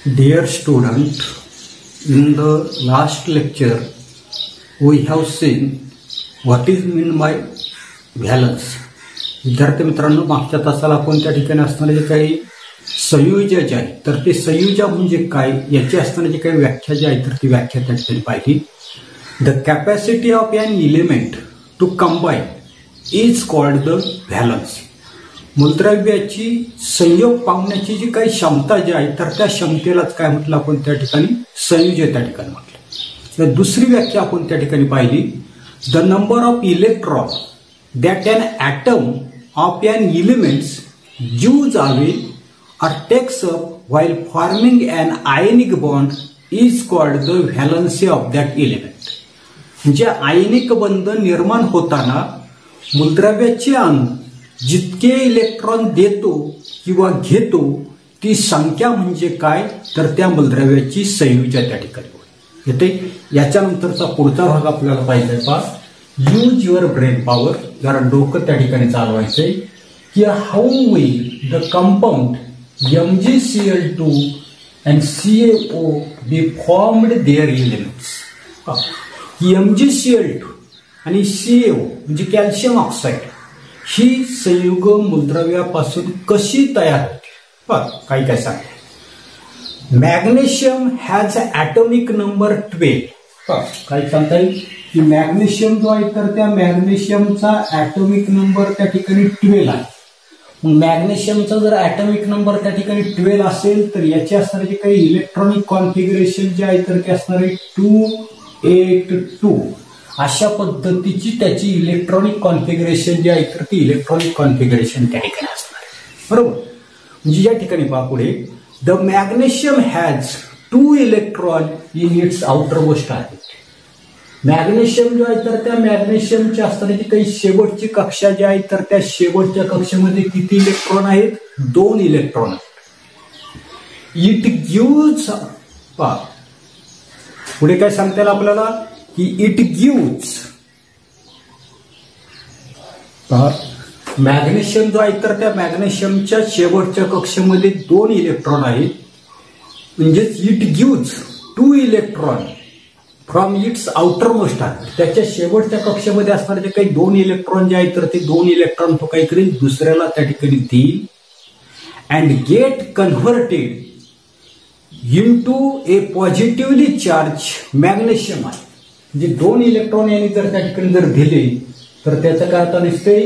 Dear student, in the last lecture we have seen what is meant by valence. विद्यार्थी मित्रांनो, मागच्या तासाला आपण त्या ठिकाणी असणारे जे काही संयोजक जे आहेत तर ते संयोजक म्हणजे काय याची असणारी जी काही व्याख्या जी आहे तर ती व्याख्या त्या ठिकाणी पाहिली. The capacity of an element to combine is called the valence. मूलद्रव्याची संयोग पावण्याची जी काही क्षमता जी आहे तर त्या क्षमतेलाच काय म्हटलं आपण त्या ठिकाणी संयोजक त्या ठिकाणी म्हटलं. तर दुसरी व्याख्या आपण त्या ठिकाणी पाहिली. The number of electron that an atom of an elements use away or takes up while forming an ionic bond is called the valency of that element. म्हणजे आयनिक बंध निर्माण होताना मूलद्रव्याचे अणू जितके इलेक्ट्रॉन देतो किंवा घेतो ती संख्या म्हणजे काय तर त्या मूलद्रव्याची संयोजक त्या ठिकाणी येते. याच्यानंतरचा पुढचा भाग आपल्याला पाहिजे पहा. Use your brain power. जरा डोकं त्या ठिकाणी चालवायचंय की how will the compound MgCl2 and CaO be formed their elements. MgCl2 आणि CaO म्हणजे कॅल्शियम ऑक्साईड ही संयुग मूलद्रव्यापासून कशी तयार होते काही काय सांगते. Magnesium has atomic number 12. काय सांगता येईल की मॅग्नेशियम जो आहे तर त्या मॅग्नेशियमचा ॲटॉमिक नंबर त्या ठिकाणी 12 आहे. मॅग्नेशियमचा जर ॲटॉमिक नंबर त्या ठिकाणी 12 असेल तर याचे असणारे जे काही इलेक्ट्रॉनिक कॉन्फिगरेशन जे आहे तर ते असणारे 282 अशा पद्धतीची त्याची इलेक्ट्रॉनिक कॉन्फिगरेशन जे आहे तर ती इलेक्ट्रॉनिक कॉन्फिगरेशन त्या ठिकाणी असणार आहे. बरोबर. म्हणजे या ठिकाणी पहा पुढे. The magnesium has 2 electron in its outer most आहे. मॅग्नेशियम जो आहे तर त्या मॅग्नेशियमच्या असणारी काही शेवटची कक्षा जी आहे तर त्या शेवटच्या कक्षेमध्ये किती इलेक्ट्रॉन आहेत 2 इलेक्ट्रॉन आहेत. इट गिव्ज पुढे काय सांगता येईल आपल्याला की इट गिव्ज मॅग्नेशियम जो आहे तर त्या मॅग्नेशियमच्या शेवटच्या कक्षेमध्ये 2 इलेक्ट्रॉन आहेत. म्हणजेच it gives 2 electron from it's outer most आहे. त्याच्या शेवटच्या कक्षेमध्ये असणारे जे काही 2 इलेक्ट्रॉन जे आहेत तर ते 2 इलेक्ट्रॉन तो काय करेल दुसऱ्याला त्या ठिकाणी देईल. And get converted in to a positively charge magnesium आहे. म्हणजे 2 इलेक्ट्रॉन यांनी जर त्या ठिकाणी जर दिले तर त्याचं काय आता नसते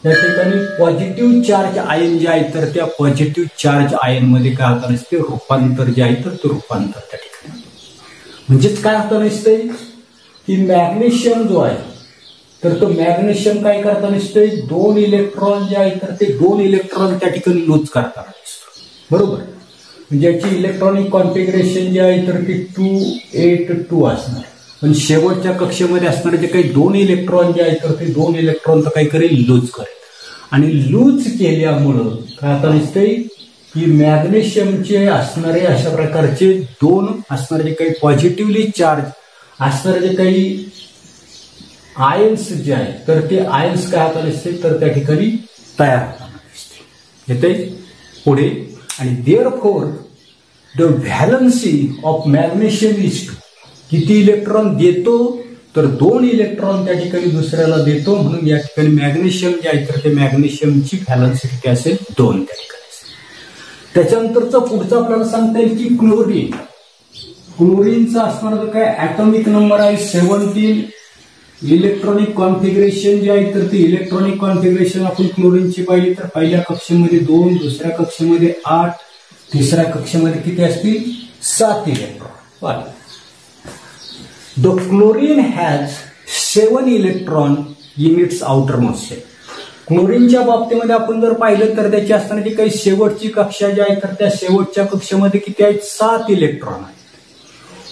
त्या ठिकाणी पॉझिटिव्ह चार्ज आयन जे आहे तर त्या पॉझिटिव्ह चार्ज आयन मध्ये काय आता नसते रूपांतर जे आहे तर ते रूपांतर त्या ठिकाणी. म्हणजेच काय होतं नसतंय की मॅग्नेशियम जो आहे तर तो मॅग्नेशियम काय करता नसतंय 2 इलेक्ट्रॉन जे आहे तर ते 2 इलेक्ट्रॉन त्या ठिकाणी लूज करताना दिसतो. बरोबर. म्हणजे याची इलेक्ट्रॉनिक कॉन्फिगरेशन जे आहे तर ती 282 असणार. पण शेवटच्या कक्षेमध्ये असणारे जे काही 2 इलेक्ट्रॉन जे आहे तर ते 2 इलेक्ट्रॉन तर काय करेल लूज करेल. आणि लूज केल्यामुळं काय आता नसतंय की मॅग्नेशियमचे असणारे अशा प्रकारचे 2 असणारे जे काही पॉझिटिव्हली चार्ज असणारे जे काही आयन्स जे आहेत तर ते आयन्स काय होता दिसते तर त्या ठिकाणी तयार होताना दिसते. येते पुढे. आणि therefore the valency of magnesium is 2. किती इलेक्ट्रॉन देतो तर 2 इलेक्ट्रॉन त्या ठिकाणी दुसऱ्याला देतो. म्हणून या ठिकाणी मॅग्नेशियम जे आहे तर ते मॅग्नेशियमची व्हॅलन्सी किती असेल 2 त्या ठिकाणी. त्याच्यानंतरचा पुढचा आपल्याला सांगता येईल की क्लोरीन. क्लोरीनचा असणारा काय ॲटॉमिक नंबर आहे 17. इलेक्ट्रॉनिक कॉन्फिगरेशन जे आहे तर ती इलेक्ट्रॉनिक कॉन्फिगरेशन आपण क्लोरीनची पाहिली तर पहिल्या कक्षेमध्ये 2, दुसऱ्या कक्षेमध्ये 8, तिसऱ्या कक्षेमध्ये किती असतील 7 electron. The chlorine has 7 electron in its outer most. क्लोरीनच्या बाबतीमध्ये आपण जर पाहिलं तर त्याची असणारी काही शेवटची कक्षा जी आहे तर त्या शेवटच्या कक्षेमध्ये किती आहेत 7 इलेक्ट्रॉन आहेत.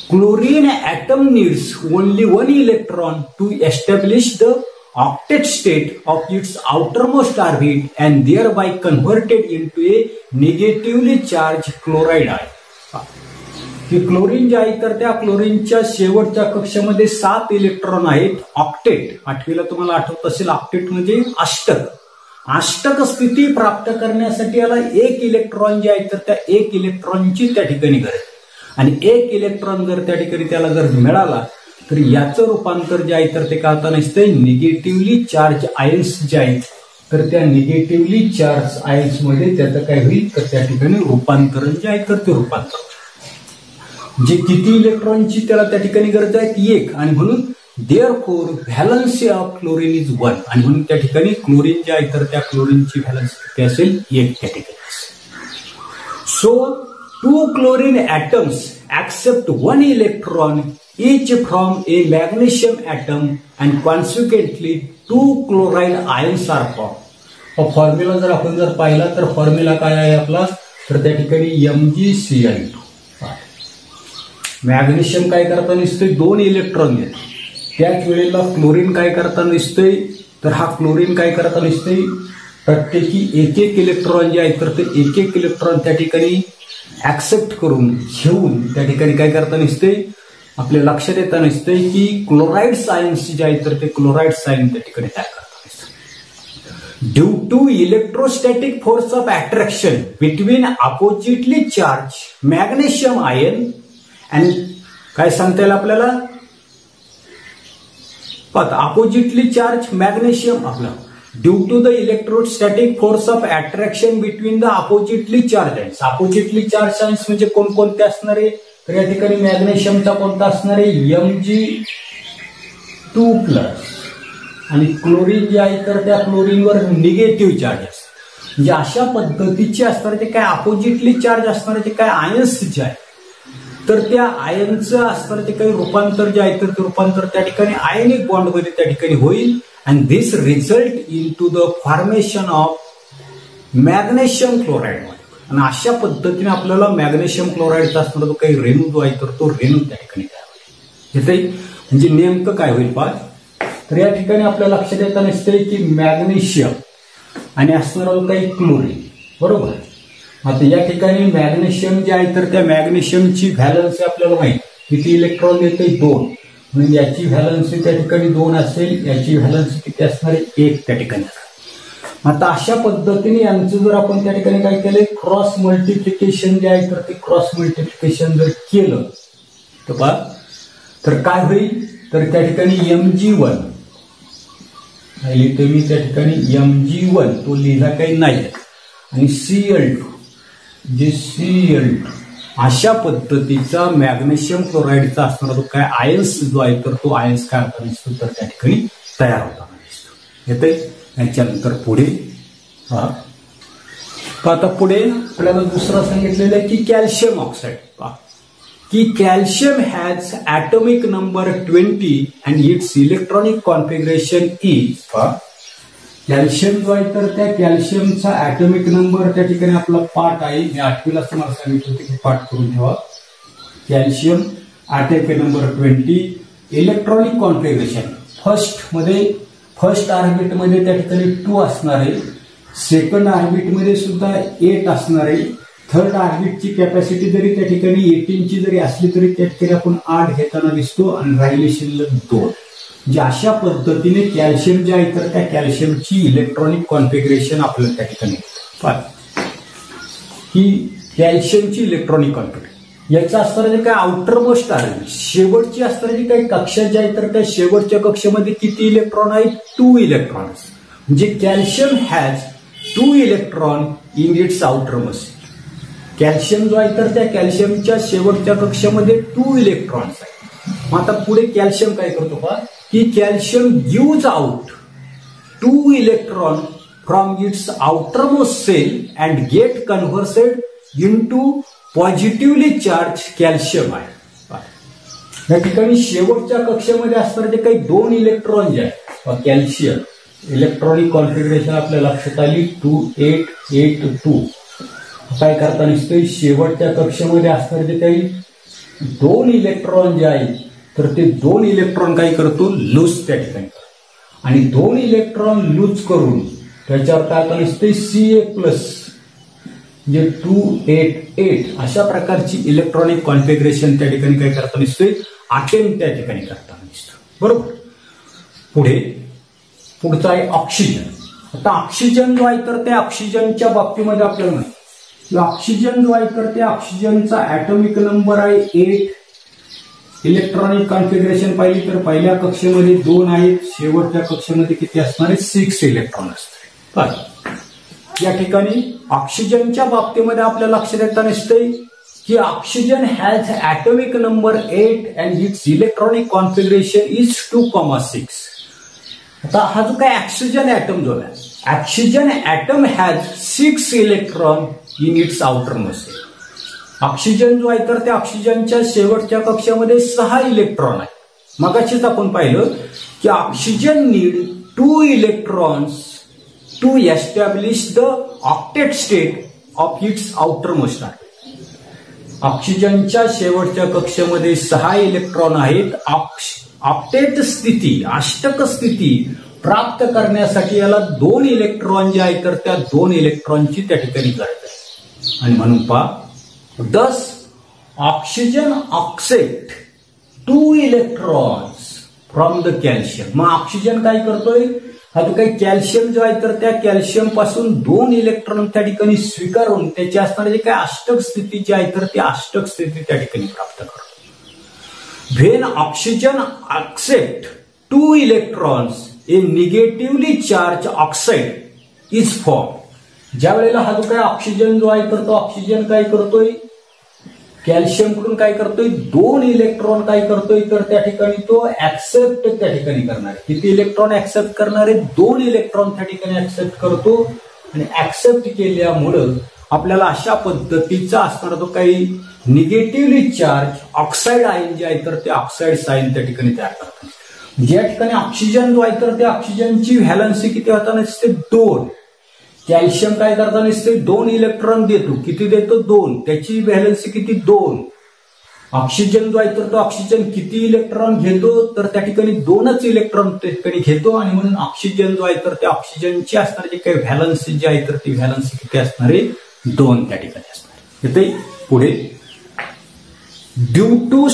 Chlorine atom needs only 1 electron to establish the octet state of its outermost orbit and thereby converted in to a negatively charge chloride आहे. की क्लोरीन जे आहे तर त्या क्लोरीनच्या शेवटच्या कक्षेमध्ये 7 इलेक्ट्रॉन आहेत. ऑक्टेट 8वीला तुम्हाला आठवत असेल ऑक्टेट म्हणजे अष्टक. अष्टक स्थिती प्राप्त करण्यासाठी याला एक इलेक्ट्रॉन जे आहे तर त्या एक इलेक्ट्रॉनची त्या ठिकाणी गरज, आणि एक इलेक्ट्रॉन जर त्या ठिकाणी त्याला जर मिळाला तर याचं रूपांतर जे आहे तर ते काय होतं नसते, निगेटिव्हली चार्ज आयन्स जे आहेत तर त्या निगेटिव्हली चार्ज आयन्स मध्ये त्याचं काय होईल तर त्या ठिकाणी रूपांतरण जे आहे तर ते रूपांतर जे किती इलेक्ट्रॉनची त्याला त्या ठिकाणी गरज आहे एक, आणि म्हणून therefore valency of chlorine is 1, आणि म्हणून त्या ठिकाणी क्लोरीन जे आहे तर त्या क्लोरीनची व्हॅलन्सी किती असेल एक त्या ठिकाणी. So 2 chlorine atoms accept 1 electron each from a magnesium atom and consequently 2 chloride ions are formed. Formula जर आपण जर पाहिला तर फॉर्म्युला काय आहे आपला तर त्या ठिकाणी MgCl2. मॅग्नेशियम काय करताना दिसतोय 2 इलेक्ट्रॉन देतो, त्याच वेळेला क्लोरीन काय करताना दिसतोय तर हा क्लोरीन काय करताना दिसतोय प्रत्येकी एक एक इलेक्ट्रॉन जे आहे तर ते एक एक इलेक्ट्रॉन त्या ठिकाणी ऍक्सेप्ट करून घेऊन त्या ठिकाणी काय करताना दिसते आपल्या लक्षात येताना दिसते की क्लोराईड सायन्स जे आहे तर ते क्लोराईड सायन त्या ठिकाणी तयार करताना दिसतं. Due to electrostatic force of attraction between oppositely charge magnesium ion and काय सांगता येईल आपल्याला अपोजिटली चार्ज मॅग्नेशियम आपला due to the electrostatic force of attraction between the oppositely charge ions. Oppositely charge ions म्हणजे कोणकोणते असणार आहे तर या ठिकाणी मॅग्नेशियमचा कोणता असणार आहे Mg2+, आणि क्लोरीन जे आहे तर त्या क्लोरीनवर निगेटिव्ह चार्ज असतात. म्हणजे अशा पद्धतीचे असणार ते काय अपोजिटली चार्ज असणार ते काय आयन्स जे आहे तर त्या आयनचं असणार ते काही रूपांतर जे आहे तर ते रूपांतर त्या ठिकाणी आयनिक बॉन्डमध्ये त्या ठिकाणी होईल, and this result into the formation of magnesium chloride. आणि अशा पद्धतीने आपल्याला मॅग्नेशियम क्लोराईडचा असणारा जो काही रेणू जो आहे तर तो रेणू त्या ठिकाणी तयार होईल. म्हणजे नेमकं काय होईल पहा तर या ठिकाणी आपल्या लक्षात येताना दिसतंय की मॅग्नेशियम आणि असणारा जो काही क्लोरीन बरोबर. आता या ठिकाणी मॅग्नेशियम जे आहे तर त्या मॅग्नेशियमची व्हॅलन्सी आपल्याला माहिती किती इलेक्ट्रॉन देते 2, म्हणून याची व्हॅलन्सी त्या ठिकाणी 2 असेल, याची व्हॅलन्सी किती असणार आहे 1 त्या ठिकाणी. आता अशा पद्धतीने यांचं जर आपण त्या ठिकाणी काय केलंय क्रॉस मल्टिप्लिकेशन जे आहे तर ते क्रॉस मल्टिप्लिकेशन जर केलं तर पहा तर काय होईल तर त्या ठिकाणी Mg1 लिहितो मी त्या ठिकाणी Mg1 तो लिहिला काही नाही, आणि Cl2 जे Cl2 अशा पद्धतीचा मॅग्नेशियम क्लोराईडचा असणारा जो काय आयन्स जो आहे तर तो आयन्स काय होताना दिसतो तर त्या ठिकाणी तयार होताना दिसतो. येते याच्यानंतर पुढे आता पुढे आपल्याला दुसरा सांगितलेलं आहे की कॅल्शियम ऑक्साईड. की calcium has atomic number 20 and it's electronic configuration is. Calcium जो आहे तर त्या कॅल्शियमचा ॲटॉमिक नंबर त्या ठिकाणी आपला पाठ आहे, मी 8वीला तुम्हाला सांगितलं होतं की पाठ करून ठेवा. Calcium atomic number 20, electronic configuration first orbit मध्ये त्या ठिकाणी 2 असणार आहे, सेकंड ऑर्बिट मध्ये सुद्धा 8 असणार आहे, थर्ड ऑर्बिटची कॅपॅसिटी जरी त्या ठिकाणी 18ची जरी असली तरी त्या ठिकाणी आपण 8 घेताना दिसतो आणि राहिले शिल्लक 2. म्हणजे अशा पद्धतीने कॅल्शियम जे आहे तर त्या कॅल्शियमची इलेक्ट्रॉनिक कॉन्फिगरेशन आपल्याला त्या ठिकाणी की कॅल्शियमची इलेक्ट्रॉनिक कॉन्फिगरेशन याचं असणारं जे काय आउटर मोस्ट आहे शेवटची असणारी काही कक्षा जी आहे तर त्या शेवटच्या कक्षेमध्ये किती इलेक्ट्रॉन आहेत 2 इलेक्ट्रॉन्स. म्हणजे calcium has 2 electron in its outer most. Calcium जो आहे तर त्या कॅल्शियमच्या शेवटच्या कक्षेमध्ये 2 इलेक्ट्रॉन्स आहेत. मग आता पुढे कॅल्शियम काय करतो पहा की calcium gives out 2 electron from its outermost shell and get converted into positively charge calcium आहे. या ठिकाणी शेवटच्या कक्षेमध्ये असणारे जे काही 2 इलेक्ट्रॉन जे आहेत कॅल्शियम इलेक्ट्रॉनिक कॉन्फिगरेशन आपल्या लक्षात आली 2 8 8 2. काय करताना दिसतंय शेवटच्या कक्षेमध्ये असणारे जे काही 2 इलेक्ट्रॉन जे आहेत तर ते 2 इलेक्ट्रॉन काय करतो लूज त्या ठिकाणी आणि 2 इलेक्ट्रॉन लूज करून त्याच्यावर काय करताना दिसतंय Ca+ म्हणजे 2 8 8 अशा प्रकारची इलेक्ट्रॉनिक कॉन्फिगरेशन त्या ठिकाणी काय करताना दिसतोय अटेम्प्ट त्या ठिकाणी करताना दिसतो बरोबर. पुढचा आहे ऑक्सिजन. आता ऑक्सिजन जो आहे तर त्या ऑक्सिजनच्या बाबतीमध्ये आपल्याला ऑक्सिजन जो आहे तर त्या ऑक्सिजनचा ऍटॉमिक नंबर आहे 8. इलेक्ट्रॉनिक कॉन्फिगरेशन पाहिली तर पहिल्या कक्षेमध्ये 2 आहेत, शेवटच्या कक्षेमध्ये किती असणार आहे 6 इलेक्ट्रॉन असतात. या ठिकाणी ऑक्सिजनच्या बाबतीमध्ये आपल्या लक्षात येता नसते की oxygen has atomic number 8 and it's electronic configuration is 2,6. आता हा जो काय ऑक्सिजन ऍटम जो आहे oxygen atom has 6 electron in its outer most. Oxygen जो आहे तर त्या ऑक्सिजनच्या शेवटच्या कक्षामध्ये 6 इलेक्ट्रॉन आहे. मगाशीच आपण पाहिलं की oxygen need 2 electrons to establish the octet state of its outer most. ऑक्सिजनच्या शेवटच्या कक्षेमध्ये 6 इलेक्ट्रॉन आहेत. ऑक्टेट स्थिती अष्टक स्थिती प्राप्त करण्यासाठी याला 2 इलेक्ट्रॉन जे आहेत तर त्या 2 इलेक्ट्रॉनची त्या ठिकाणी गरज आहे. आणि म्हणून पहा thus oxygen accept 2 electrons from the calcium. मग ऑक्सिजन काय करतोय हा जो काही कॅल्शियम जो आहे तर त्या कॅल्शियम पासून 2 इलेक्ट्रॉन त्या ठिकाणी स्वीकारून त्याची असणारी जे काय अष्टक स्थिती जी आहे तर ती अष्टक स्थिती त्या ठिकाणी प्राप्त करतो. When oxygen accept 2 electrons a negatively charged oxide is formed. ज्या वेळेला हा जो काय ऑक्सिजन जो आहे तर तो ऑक्सिजन काय करतोय कॅल्शियम कडून काय करतोय 2 इलेक्ट्रॉन काय करतोय तर त्या ठिकाणी तो ऍक्सेप्ट त्या ठिकाणी करणार आहे. किती इलेक्ट्रॉन ऍक्सेप्ट करणार आहे 2 इलेक्ट्रॉन त्या ठिकाणी ऍक्सेप्ट करतो. आणि ऍक्सेप्ट केल्यामुळं आपल्याला अशा पद्धतीचा असणारा जो काही निगेटिव्हली चार्ज ऑक्साईड आयन जे आहे तर ते ऑक्साईड साईन त्या ठिकाणी तयार करतात. ज्या ठिकाणी ऑक्सिजन जो आहे तर त्या ऑक्सिजनची व्हॅलन्सी किती होताना दिसते 2. कॅल्शियम काय करताना दिसते 2 इलेक्ट्रॉन देतो. किती देतो 2. त्याची व्हॅलन्सी किती 2. ऑक्सिजन जो आहे तर तो ऑक्सिजन किती इलेक्ट्रॉन घेतो तर त्या ठिकाणी 2च इलेक्ट्रॉन त्या ठिकाणी घेतो. आणि म्हणून ऑक्सिजन जो आहे तर त्या ऑक्सिजनची असणारी काही व्हॅलन्सी जी आहे तर ती व्हॅलन्सी किती असणार आहे 2 त्या ठिकाणी असणार. येते पुढे due to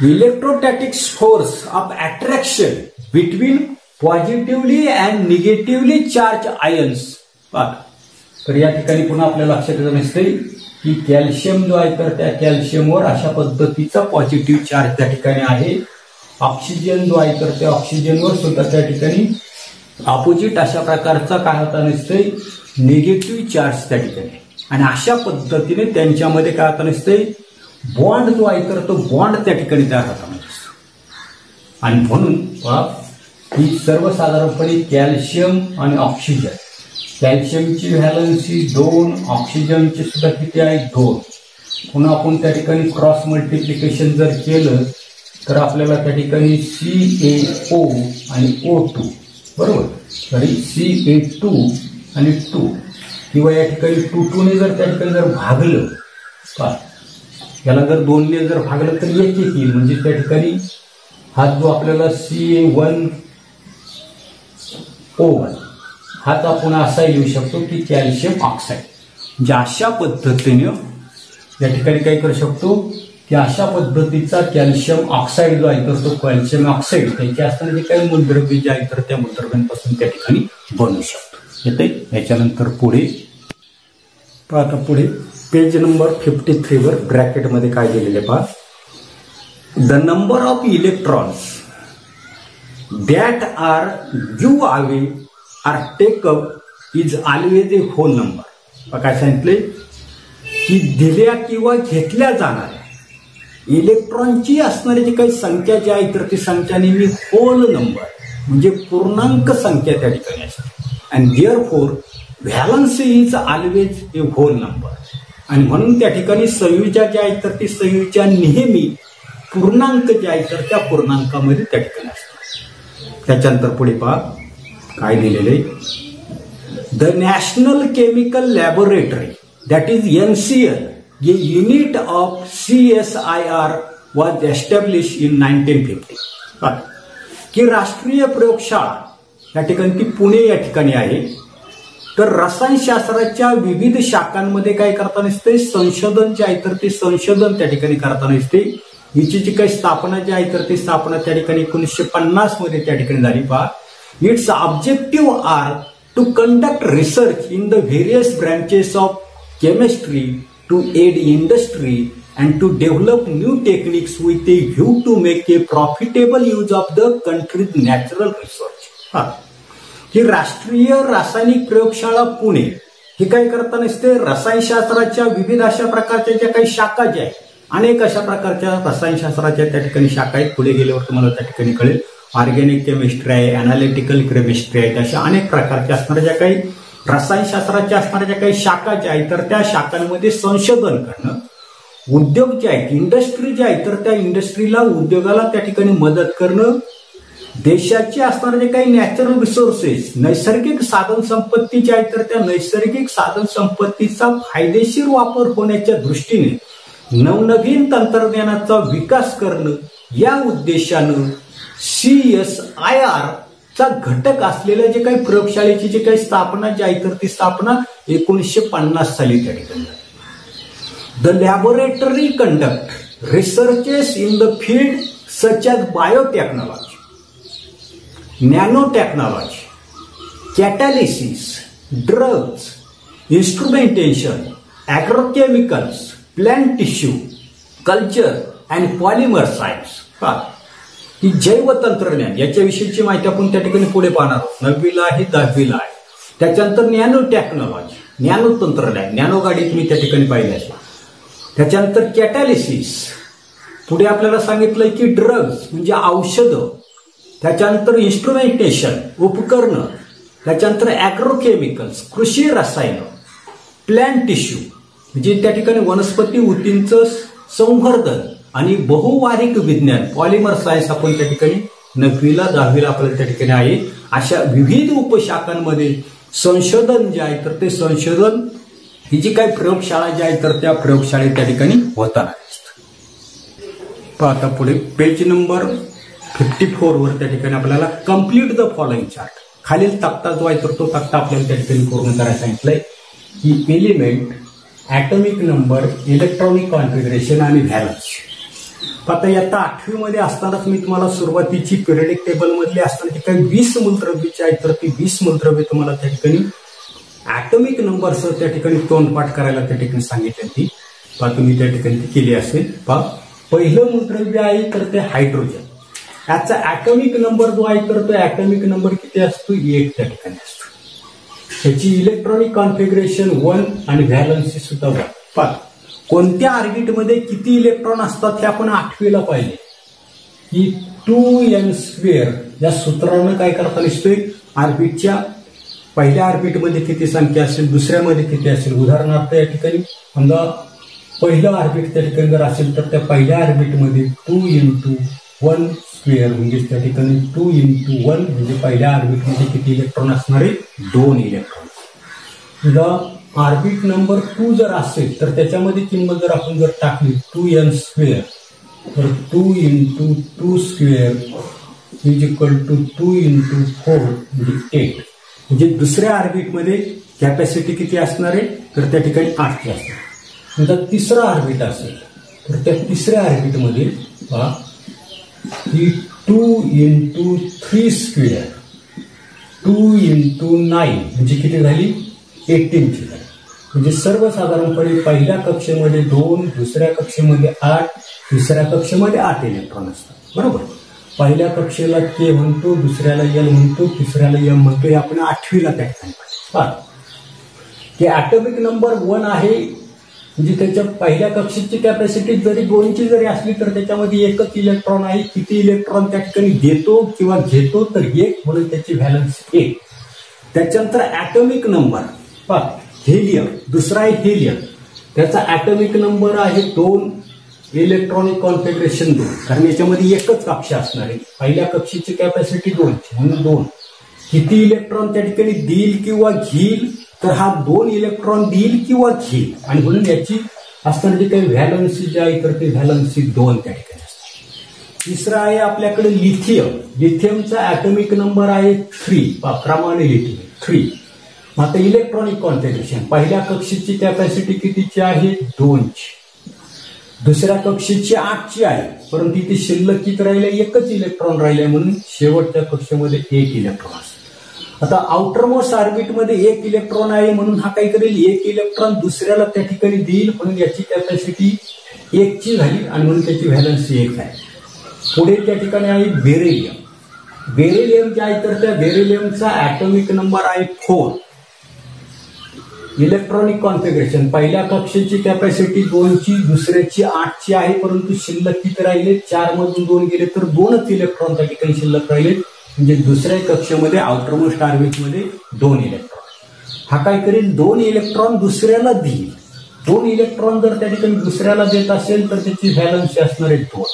electrostatic force of attraction between positively and negatively charge ions. तर या ठिकाणी पुन्हा आपल्या लक्षात येत नसते की कॅल्शियम जो आहे तर त्या कॅल्शियमवर अशा पद्धतीचा पॉझिटिव्ह चार्ज त्या ठिकाणी आहे. ऑक्सिजन जो आहे तर त्या ऑक्सिजनवर सुद्धा त्या ठिकाणी ऑपोजिट अशा प्रकारचा काय होता नसते निगेटिव्ह चार्ज त्या ठिकाणी. आणि अशा पद्धतीने त्यांच्यामध्ये काय होता नसते बॉन्ड जो आहे तर तो बॉन्ड त्या ठिकाणी तयार होता नसतो. आणि म्हणून ही सर्वसाधारणपणे कॅल्शियम आणि ऑक्सिजन कॅल्शियमची व्हॅलन्सी 2 ऑक्सिजनची सुद्धा किती आहे 2. पुन्हा आपण त्या ठिकाणी क्रॉस मल्टिप्लिकेशन जर केलं तर आपल्याला त्या ठिकाणी CaO आणि O2 बरोबर तरी CA2 आणि 2 किंवा या ठिकाणी 2 ने जर त्या ठिकाणी जर भागलं याला जर 2 ने जर भागलं तर 1 येईल. म्हणजे त्या ठिकाणी हा जो आपल्याला CA1O1 हाच आपण असा लिहू शकतो की कॅल्शियम ऑक्साईड. म्हणजे अशा पद्धतीने या ठिकाणी काय करू शकतो की अशा पद्धतीचा कॅल्शियम ऑक्साईड जो आहे तर तो कॅल्शियम ऑक्साईड त्याची असताना जे काही मूलद्रव्य जे आहे तर त्या मूलद्रव्यांपासून त्या ठिकाणी बनू शकतो. येते याच्यानंतर पुढे आता पुढे पेज नंबर 53 वर ब्रॅकेटमध्ये काय दिलेले पहा the number of electrons that are give away or take up is always a whole number. काय सांगितले की दिल्या किंवा घेतल्या जाणाऱ्या इलेक्ट्रॉनची असणारी जी काही संख्या जी आहे तर ती संख्या नेहमी होल नंबर म्हणजे पूर्णांक संख्या त्या ठिकाणी असते. And therefore valency is always a whole number. आणि म्हणून त्या ठिकाणी संयुजा जी आहे तर ती संयुजा नेहमी पूर्णांक जे आहे तर त्या पूर्णांकामध्ये त्या ठिकाणी असतात. त्याच्यानंतर पुढे पहा काय दिलेले the national chemical laboratory that is NCL a unit of CSIR was established in 1950. की राष्ट्रीय प्रयोगशाळा या ठिकाणी ती पुणे या ठिकाणी आहे. तर रसायनशास्त्राच्या विविध शाखांमध्ये काय करताना दिसते संशोधन जे आहे तर ते संशोधन त्या ठिकाणी करताना दिसते. हिची जी काही स्थापना जी आहे तर ती स्थापना त्या ठिकाणी 1950 मध्ये त्या ठिकाणी झाली. पहा Its objective are to conduct research in the various branches of chemistry to aid industry and to develop new techniques with a view to make a profitable use of the country's natural resource. ही राष्ट्रीय रासायनिक प्रयोगशाळा पुणे हे काय करताना असते, रसायनशास्त्राच्या विविध अशा प्रकारच्या ज्या काही शाखा ज्या आहेत, अनेक अशा प्रकारच्या रसायनशास्त्राच्या त्या ठिकाणी शाखा आहेत. पुढे गेल्यावर तुम्हाला त्या ठिकाणी कळेल. ऑर्गॅनिक केमिस्ट्री आहे, अनालिटिकल केमिस्ट्री आहेत, अशा अनेक प्रकारच्या असणाऱ्या ज्या काही रसायनशास्त्राच्या असणाऱ्या ज्या काही शाखा ज्या आहेत, तर त्या शाखांमध्ये संशोधन करणं, उद्योग जे आहेत, इंडस्ट्री जे आहे, तर त्या इंडस्ट्रीला उद्योगाला त्या ठिकाणी मदत करणं, देशाचे असणारे जे काही नॅचरल रिसोर्सेस नैसर्गिक साधन संपत्ती जे आहेत, तर त्या नैसर्गिक साधन संपत्तीचा फायदेशीर वापर होण्याच्या दृष्टीने नवनवीन तंत्रज्ञानाचा विकास करणं या उद्देशानं CSIR चा घटक असलेल्या जे काही प्रयोगशाळेची जे काही स्थापना जी आहे, तर ती स्थापना 1950 साली त्या ठिकाणी. The laboratory conduct researches in the field such as biotechnology, nanotechnology, catalysis, drugs, instrumentation, agrochemicals, plant tissue culture and polymer science. ही जैव तंत्रज्ञान याच्याविषयीची माहिती आपण त्या ठिकाणी पुढे पाहणार आहोत. 9वीला आहे, 10वीला आहे. त्याच्यानंतर नॅनो टेक्नॉलॉजी, नॅनो तंत्रज्ञान, नॅनो गाडी तुम्ही त्या ठिकाणी पाहिली असेल. त्याच्यानंतर कॅटॅलिसिस, पुढे आपल्याला सांगितलंय की ड्रग्ज म्हणजे औषधं. त्याच्यानंतर इन्स्ट्रुमेंटेशन उपकरणं. त्याच्यानंतर ॲग्रोकेमिकल्स कृषी रसायन, प्लांट टिश्यू म्हणजे त्या ठिकाणी वनस्पती ऊतींचं संवर्धन आणि बहुवारिक विज्ञान पॉलिमर सायन्स आपण त्या ठिकाणी 9वीला 10वीला आपल्याला त्या ठिकाणी आहे. अशा विविध उपशाखांमध्ये संशोधन जे आहे, तर ते संशोधन ही जी काही प्रयोगशाळा जी आहे, तर त्या प्रयोगशाळेत त्या ठिकाणी होताना दिसतं. आता पुढे पेज नंबर 54 वर त्या ठिकाणी आपल्याला कम्प्लीट द फॉलोइंग चार्ट, खालील तक्ता जो आहे तर तो तक्ता आपल्याला त्या ठिकाणी पूर्ण करायला सांगितलंय की element, atomic number, electronic configuration आणि व्हॅलन्स. आता इयत्ता 8वी मध्ये असतानाच मी तुम्हाला सुरुवातीची पिरियडिक टेबल मधली असताना काही 20 मूलद्रव्याची आहेत, तर ती 20 मूलद्रव्य तुम्हाला त्या ठिकाणी ॲटॉमिक नंबरसह त्या ठिकाणी तोंडपाठ करायला त्या ठिकाणी सांगितली ती. तुम्ही त्या ठिकाणी ती केली असेल. पहिलं मूलद्रव्य आहे तर ते हायड्रोजन. याचा ॲटॉमिक नंबर जो आहे तर तो ॲटॉमिक नंबर किती असतो, 1 त्या ठिकाणी असतो. त्याची इलेक्ट्रॉनिक कॉन्फिगरेशन 1 आणि व्हॅलन्सी सुद्धा 1. कोणत्या ऑर्बिटमध्ये किती इलेक्ट्रॉन असतात हे आपण 8वीला पाहिले की 2n² या सूत्रानं काय करता दिसतोय, ऑर्बिटच्या पहिल्या ऑर्बिटमध्ये किती संख्या असेल, दुसऱ्यामध्ये किती असेल. उदाहरणार्थ या ठिकाणी समजा पहिलं ऑर्बिट त्या ठिकाणी जर असेल तर त्या पहिल्या ऑर्बिटमध्ये 2 × 1² म्हणजे त्या ठिकाणी 2 × 1 म्हणजे पहिल्या ऑर्बिटमध्ये किती इलेक्ट्रॉन असणारे, 2 इलेक्ट्रॉन. तुझा ऑर्बिट नंबर 2 जर असेल तर त्याच्यामध्ये किंमत जर आपण जर टाकली 2n² तर 2 × 2² इज इक्वल टू 2 × 4 म्हणजे 8. म्हणजे दुसऱ्या ऑर्बिटमध्ये कॅपॅसिटी किती असणार आहे तर त्या ठिकाणी 8 असणार. समजा तिसरा ऑर्बिट असेल तर त्या तिसऱ्या ऑर्बिटमध्ये ही 2 × 3², 2 × 9 म्हणजे किती झाली, 18 ची झाली. म्हणजे सर्वसाधारणपणे पहिल्या कक्षेमध्ये 2, दुसऱ्या कक्षेमध्ये 8, तिसऱ्या कक्षेमध्ये 8 इलेक्ट्रॉन असतात. बरोबर. पहिल्या कक्षेला K म्हणतो, दुसऱ्याला L म्हणतो, तिसऱ्याला M म्हणतो. हे आपण 8वीला त्या ठिकाणी पाहिजे. ॲटॉमिक नंबर 1 आहे म्हणजे त्याच्या पहिल्या कक्षेची कॅपॅसिटी जरी 2ची जरी असली तर त्याच्यामध्ये एकच इलेक्ट्रॉन आहे. किती इलेक्ट्रॉन त्या ठिकाणी देतो किंवा घेतो तर 1 म्हणून त्याची व्हॅलन्स 1. त्याच्यानंतर ॲटॉमिक नंबर हेलियम, दुसरा आहे हेलियम. त्याचा ॲटॉमिक नंबर आहे 2, इलेक्ट्रॉनिक कॉन्फिगरेशन 2, कारण याच्यामध्ये एकच कक्षा असणार आहे. पहिल्या कक्षेची कॅपॅसिटी 2 म्हणून 2. किती इलेक्ट्रॉन त्या ठिकाणी देईल किंवा घेईल तर हा 2 इलेक्ट्रॉन देईल किंवा घेईल आणि म्हणून याची असणारी जी काही व्हॅलन्सी जी आहे तर ती व्हॅलन्सी 2 त्या ठिकाणी असते. तिसरा आहे आपल्याकडे लिथियम. लिथियमचा ॲटॉमिक नंबर आहे 3, क्रमाने लिथियम 3. आता इलेक्ट्रॉनिक कॉन्फिगरेशन पहिल्या कक्षेची कॅपॅसिटी कितीची आहे, 2ची. दुसऱ्या कक्षेची 8ची आहे, परंतु इथे शिल्लक किती राहिले, एकच इलेक्ट्रॉन राहिले, म्हणून शेवटच्या कक्षेमध्ये 1 इलेक्ट्रॉन असतो. आता आउटरमोस्ट ऑर्बिटमध्ये 1 इलेक्ट्रॉन आहे, म्हणून हा काय करेल, 1 इलेक्ट्रॉन दुसऱ्याला त्या ठिकाणी देईल, म्हणून याची कॅपॅसिटी 1ची झाली आणि म्हणून त्याची व्हॅलन्सी 1 आहे. पुढे त्या ठिकाणी आहे बेरिलियम. बेरिलियम जे आहे तर त्या बेरिलियमचा ऍटॉमिक नंबर आहे 4. इलेक्ट्रॉनिक कॉन्फिगरेशन पहिल्या कक्षेची कॅपॅसिटी 2ची, दुसऱ्याची 8ची आहे, परंतु शिल्लक किती राहिले, 4 मधून 2 गेले तर 2च इलेक्ट्रॉन त्या ठिकाणी शिल्लक राहिले, म्हणजे दुसऱ्या कक्षेमध्ये आउटरमोस्ट ऑर्बिटमध्ये 2 इलेक्ट्रॉन. हा काय करेल, 2 इलेक्ट्रॉन दुसऱ्याला देईल. 2 इलेक्ट्रॉन जर त्या ठिकाणी दुसऱ्याला देत असेल तर त्याची व्हॅलन्सी असणार आहे 2.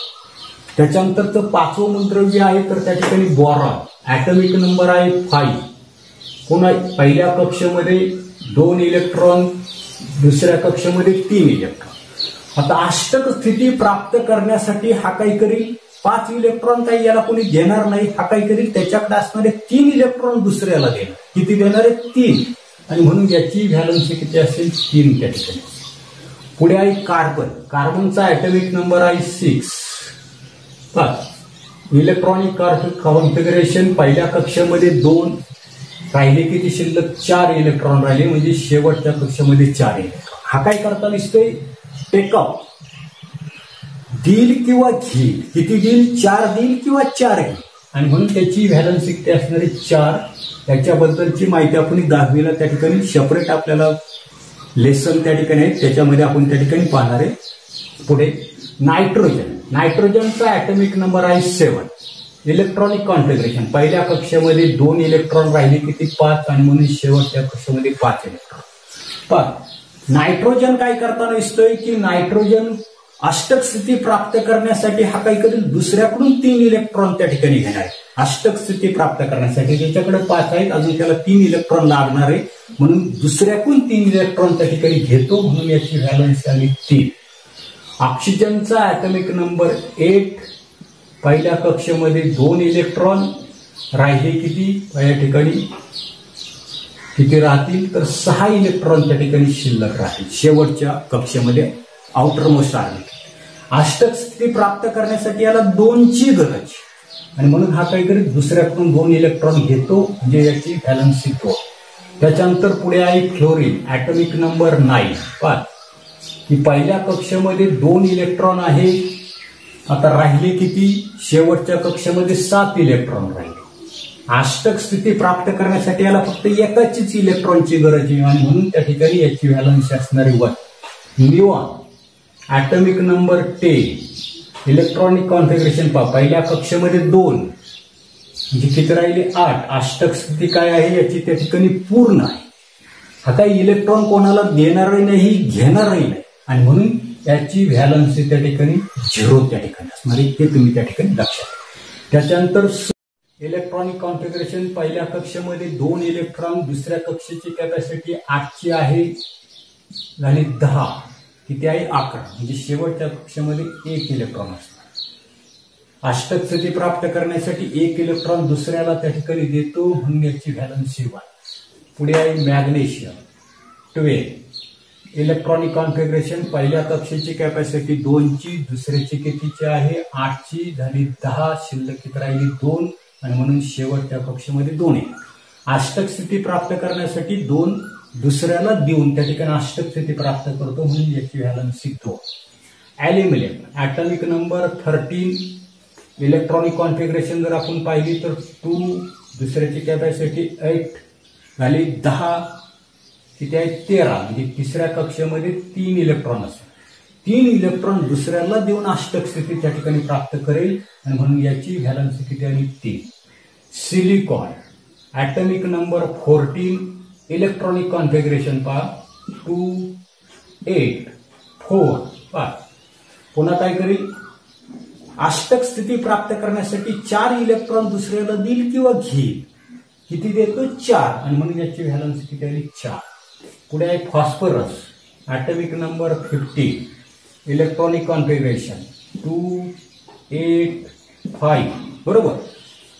त्याच्यानंतरचं 5वं मूलद्रव्य आहे तर त्या ठिकाणी बोरॉन. ऍटॉमिक नंबर आहे 5. पुन्हा पहिल्या कक्षेमध्ये 2 इलेक्ट्रॉन, दुसऱ्या कक्षेमध्ये 3 इलेक्ट्रॉन. आता अष्टक स्थिती प्राप्त करण्यासाठी हा काय करेल, 5 इलेक्ट्रॉन काही याला कोणी देणार नाही. हा काय करेल, त्याच्याकडे असणारे 3 इलेक्ट्रॉन दुसऱ्याला देणार. किती देणार आहे, 3, आणि म्हणून याची व्हॅलन्सी किती असेल, 3 त्या ठिकाणी. पुढे आहे कार्बन. कार्बनचा ऍटॉमिक नंबर आहे 6. इलेक्ट्रॉनिक कॉन्फिगरेशन पहिल्या कक्षेमध्ये 2 राहिले, किती शिल्लक 4 इलेक्ट्रॉन राहिले, म्हणजे शेवटच्या कक्षेमध्ये 4 इलेक्ट्रॉन. हा काय करता दिसतोय, टेकअप देईल किंवा घेईल. किती देईल, 4 देईल किंवा 4 घेईल, आणि म्हणून त्याची व्हॅलन्सी किती असणार आहे, 4. त्याच्याबद्दलची माहिती आपण 10वीला त्या ठिकाणी सेपरेट आपल्याला लेसन त्या ठिकाणी आहे, त्याच्यामध्ये आपण त्या ठिकाणी पाहणार आहे. पुढे नायट्रोजन. नायट्रोजनचा ऍटॉमिक नंबर आहे 7. इलेक्ट्रॉनिक कॉन्फिगरेशन पहिल्या कक्षेमध्ये 2 इलेक्ट्रॉन राहिले, किती 5, आणि म्हणून शेवटच्या कक्षेमध्ये 5 इलेक्ट्रॉन. पण नायट्रोजन काय करताना दिसतोय की नायट्रोजन अष्टक स्थिती प्राप्त करण्यासाठी हा काय करेल, दुसऱ्याकडून 3 इलेक्ट्रॉन त्या ठिकाणी घेणार आहे. अष्टक स्थिती प्राप्त करण्यासाठी त्याच्याकडे 5 आहेत, अजून त्याला 3 इलेक्ट्रॉन लागणार आहे, म्हणून दुसऱ्याकडून 3 इलेक्ट्रॉन त्या ठिकाणी घेतो, म्हणून याची व्हॅलन्सी आली 3. ऑक्सिजनचा ऍटॉमिक नंबर 8. पहिल्या कक्षेमध्ये 2 इलेक्ट्रॉन राहिले, किती या ठिकाणी किती राहतील तर 6 इलेक्ट्रॉन त्या ठिकाणी शिल्लक राहतील शेवटच्या कक्षेमध्ये आउटरमोस्ट ऑर्बिट. अष्टक स्थिती प्राप्त करण्यासाठी याला 2ची गरज, आणि म्हणून हा काही करेल, दुसऱ्याकडून 2 इलेक्ट्रॉन घेतो, म्हणजे याची व्हॅलन्सी 2. त्याच्यानंतर पुढे आहे फ्लोरीन. Atomic number 9. की पहिल्या कक्षेमध्ये 2 इलेक्ट्रॉन आहे, आता राहिले किती, शेवटच्या कक्षेमध्ये 7 इलेक्ट्रॉन राहिले. अष्टक स्थिती प्राप्त करण्यासाठी याला फक्त एकाचीच इलेक्ट्रॉनची गरज आहे, आणि म्हणून त्या ठिकाणी याची व्हॅलन्सी असणारी 1. Neon. Atomic number 10. Electronic configuration पहा, पहिल्या कक्षेमध्ये 2 म्हणजे किती राहिले, 8. अष्टक स्थिती काय आहे, याची त्या ठिकाणी पूर्ण आहे. हा काही इलेक्ट्रॉन कोणाला देणारही नाही, घेणारही नाही, आणि म्हणून याची व्हॅलन्सी त्या ठिकाणी 0 त्या ठिकाणी असणार आहे, हे तुम्ही त्या ठिकाणी लक्षात. त्याच्यानंतर इलेक्ट्रॉनिक कॉन्फिगरेशन पहिल्या कक्षेमध्ये 2 इलेक्ट्रॉन, दुसऱ्या कक्षेची कॅपॅसिटी 8ची आहे, झाली 10. किती आहे, 11. म्हणजे शेवटच्या कक्षेमध्ये 1 इलेक्ट्रॉन असणार. अष्टक स्थिती प्राप्त करण्यासाठी 1 इलेक्ट्रॉन दुसऱ्याला त्या ठिकाणी देतो, म्हणून याची व्हॅलन्सी 1. पुढे आहे मॅग्नेशियम. 12. इलेक्ट्रॉनिक कॉन्फिगरेशन पहिल्या कक्षेची कॅपॅसिटी 2ची, दुसऱ्याची कितीची आहे, 8ची, झाली 10. शिल्लक किती राहिली, 2, आणि म्हणून शेवटच्या कक्षेमध्ये 2 आहे. अष्टक स्थिती प्राप्त करण्यासाठी 2 दुसऱ्याला देऊन त्या ठिकाणी अष्टक स्थिती प्राप्त करतो, म्हणून याची valency 2. Aluminium. Atomic number 13. Electronic configuration जर आपण पाहिली तर 2, दुसऱ्याची कॅपॅसिटी 8, झाली 10. किती आहे, 13. म्हणजे तिसऱ्या कक्षेमध्ये 3 इलेक्ट्रॉन असतात. 3 इलेक्ट्रॉन दुसऱ्याला देऊन अष्टक स्थिती त्या ठिकाणी प्राप्त करेल, आणि म्हणून याची व्हॅलन्सी किती आली, 3. Silicon. Atomic number 14. Electronic configuration पहा, 2, 8, 4. पहा पुन्हा काय करेल, अष्टक स्थिती प्राप्त करण्यासाठी 4 इलेक्ट्रॉन दुसऱ्याला देईल किंवा घेईल. किती देतो, 4, आणि म्हणून याची व्हॅलन्सी किती आली, 4. पुढे आहे phosphorus. Atomic number 15. Electronic configuration 2, 8, 5. बरोबर.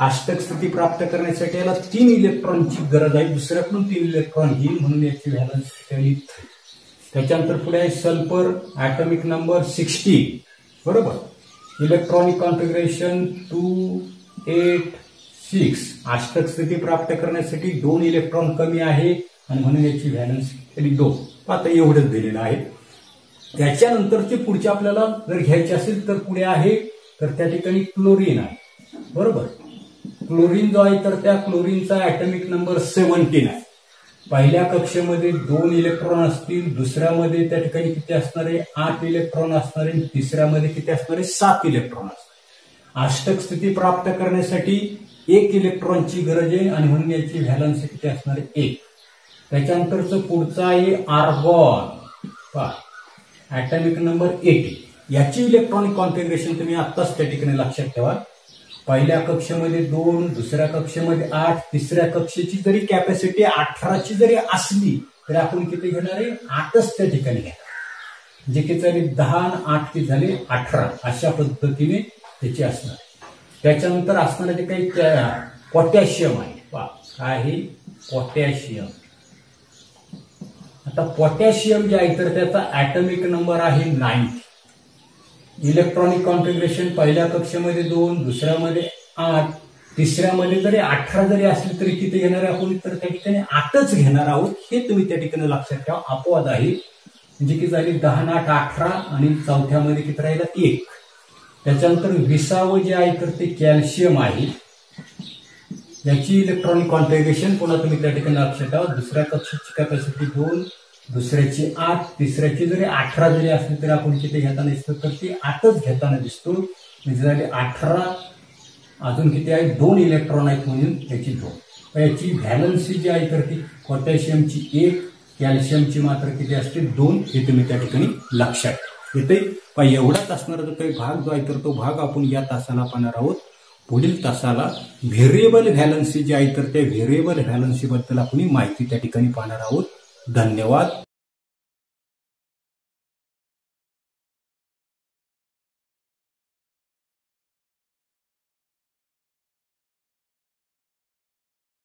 अष्टक स्थिती प्राप्त करण्यासाठी याला 3 इलेक्ट्रॉनची गरज आहे, दुसऱ्याकडून 3 इलेक्ट्रॉन घेईल, म्हणून याची व्हॅलन्सी किती आली, 3. त्याच्यानंतर पुढे आहे सल्फर ॲटॉमिक नंबर 16, बरोबर. इलेक्ट्रॉनिक कॉन्फिगरेशन 286, अष्टक स्थिती प्राप्त करण्यासाठी 2 इलेक्ट्रॉन कमी आहे आणि म्हणून याची व्हॅलन्सी 2. आता एवढंच दिलेलं आहे. त्याच्यानंतरचे पुढचे आपल्याला जर घ्यायचे असेल तर पुढे आहे तर त्या ठिकाणी क्लोरीन आहे, बरोबर. क्लोरीन जो आहे तर त्या क्लोरीनचा ॲटॉमिक नंबर 17 आहे. पहिल्या कक्षेमध्ये 2 इलेक्ट्रॉन असतील, दुसऱ्यामध्ये त्या ठिकाणी किती असणार आहे 8 इलेक्ट्रॉन असणार आहे, तिसऱ्यामध्ये किती असणार आहे 7 इलेक्ट्रॉन असणार. अष्टक स्थिती प्राप्त करण्यासाठी 1 इलेक्ट्रॉनची गरज आहे आणि म्हणून याची व्हॅलन्सी किती असणार आहे 1. त्याच्यानंतरचं पुढचं आहे आर्गॉन, ॲटॉमिक नंबर 80. याची इलेक्ट्रॉनिक कॉन्फिगरेशन तुम्ही आत्ताच त्या ठिकाणी लक्षात ठेवा. पहिल्या कक्षेमध्ये 2, दुसऱ्या कक्षेमध्ये 8, तिसऱ्या कक्षेची जरी कॅपॅसिटी 18ची जरी असली तरी आपण किती घेणार आहे 8च त्या ठिकाणी घेणार. जे की झाले 10 आणि 8 किती झाले 18, अशा पद्धतीने त्याची असणार. त्याच्यानंतर असणारे ते काही पोटॅशियम आहे, काय आहे पोटॅशियम. आता पोटॅशियम जे आहे तर त्याचा ॲटॉमिक नंबर आहे 90. इलेक्ट्रॉनिक कॉन्फिगरेशन पहिल्या कक्षेमध्ये 2, दुसऱ्यामध्ये 8, तिसऱ्यामध्ये जरी 18 जरी असली तरी किती घेणार आहे आपण तर त्या ठिकाणी 8च घेणार आहोत. हे तुम्ही त्या ठिकाणी लक्षात ठेवा. अपवाद आहे म्हणजे की झाली 10 आणि 8 18 आणि चौथ्यामध्ये किती राहिला 1. त्याच्यानंतर 20वे जे आहे तर ते कॅल्शियम आहे. याची इलेक्ट्रॉनिक कॉन्फिगरेशन पुन्हा तुम्ही त्या ठिकाणी लक्षात ठेवा. दुसऱ्या कक्षेची कॅपॅसिटी 2, दुसऱ्याची 8, तिसऱ्याची जरी 18 जरी असली तरी आपण किती घेताना दिसतो तर ती 8च घेताना दिसतो. म्हणजे झाले 18, अजून किती आहे 2 इलेक्ट्रॉन आहेत म्हणून याची 2. याची व्हॅलन्सी जी आहे तर ती पोटॅशियमची 1, कॅल्शियमची मात्र किती असते 2. हे तुम्ही त्या ठिकाणी लक्षात येते. एवढाच असणारा जो काही भाग जो आहे तर तो भाग आपण या तासाला पाहणार आहोत. पुढील तासाला व्हेरिएबल व्हॅलन्सी जी आहे तर त्या व्हेरिएबल व्हॅलन्सी बद्दल आपण माहिती त्या ठिकाणी पाहणार आहोत. धन्यवाद.